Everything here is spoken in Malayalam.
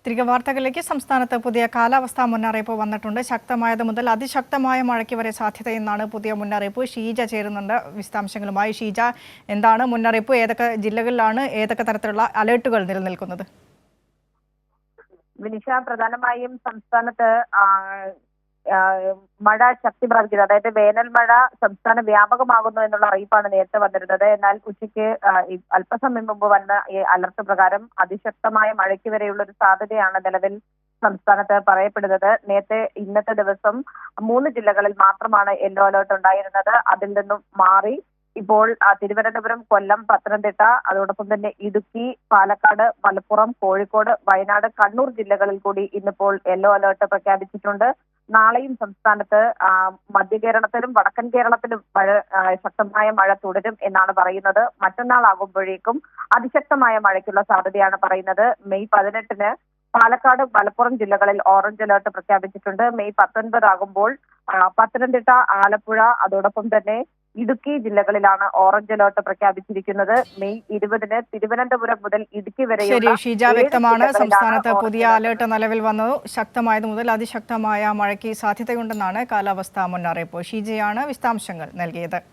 തിരികെ വാർത്തകളിലേക്ക്. സംസ്ഥാനത്ത് പുതിയ കാലാവസ്ഥാ മുന്നറിയിപ്പ് വന്നിട്ടുണ്ട്. ശക്തമായത് മുതൽ അതിശക്തമായ മഴയ്ക്ക് വരെ സാധ്യതയെന്നാണ് പുതിയ മുന്നറിയിപ്പ്. ഷീജ ചേരുന്നുണ്ട് വിശദാംശങ്ങളുമായി. ഷീജ, എന്താണ് മുന്നറിയിപ്പ്? ഏതൊക്കെ ജില്ലകളിലാണ് ഏതൊക്കെ തരത്തിലുള്ള അലേർട്ടുകൾ നിലനിൽക്കുന്നത്? വിനിഷ, പ്രധാനമായും സംസ്ഥാനത്ത് മഴ ശക്തി പ്രാപിക്കുന്നത്, അതായത് വേനൽ മഴ സംസ്ഥാന വ്യാപകമാകുന്നു എന്നുള്ള അറിയിപ്പാണ് നേരത്തെ വന്നിരുന്നത്. എന്നാൽ ഉച്ചയ്ക്ക് അല്പസമയം മുമ്പ് വന്ന ഈ അലർട്ട് പ്രകാരം അതിശക്തമായ മഴയ്ക്ക് വരെയുള്ള ഒരു സാധ്യതയാണ് നിലവിൽ സംസ്ഥാനത്ത് പറയപ്പെടുന്നത്. നേരത്തെ ഇന്നത്തെ ദിവസം 3 ജില്ലകളിൽ മാത്രമാണ് യെല്ലോ അലേർട്ട് ഉണ്ടായിരുന്നത്. അതിൽ നിന്നും മാറി ഇപ്പോൾ തിരുവനന്തപുരം, കൊല്ലം, പത്തനംതിട്ട, അതോടൊപ്പം തന്നെ ഇടുക്കി, പാലക്കാട്, മലപ്പുറം, കോഴിക്കോട്, വയനാട്, കണ്ണൂർ ജില്ലകളിൽ കൂടി ഇന്നിപ്പോൾ യെല്ലോ അലേർട്ട് പ്രഖ്യാപിച്ചിട്ടുണ്ട്. നാളെയും സംസ്ഥാനത്ത് മധ്യ കേരളത്തിലും വടക്കൻ കേരളത്തിലും ശക്തമായ മഴ തുടരും എന്നാണ് പറയുന്നത്. മറ്റന്നാളാകുമ്പോഴേക്കും അതിശക്തമായ മഴയ്ക്കുള്ള സാധ്യതയാണ് പറയുന്നത്. മെയ് 18-ന് പാലക്കാട്, മലപ്പുറം ജില്ലകളിൽ ഓറഞ്ച് അലേർട്ട് പ്രഖ്യാപിച്ചിട്ടുണ്ട്. മെയ് 19 ആകുമ്പോൾ പത്തനംതിട്ട, ആലപ്പുഴ, അതോടൊപ്പം തന്നെ ഇടുക്കി ജില്ലകളിലാണ് ഓറഞ്ച് അലേർട്ട് പ്രഖ്യാപിച്ചിരിക്കുന്നത്. മെയ് 20-ന് തിരുവനന്തപുരം മുതൽ ഇടുക്കി വരെയുള്ള ഷീജ, വ്യക്തമാണ്. സംസ്ഥാനത്ത് പുതിയ അലേർട്ട് നിലവിൽ വന്നു. ശക്തമായത് മുതൽ അതിശക്തമായ മഴയ്ക്ക് സാധ്യതയുണ്ടെന്നാണ് കാലാവസ്ഥാ മുന്നറിയിപ്പ്. ഷീജയാണ് വിശദാംശങ്ങൾ നൽകിയത്.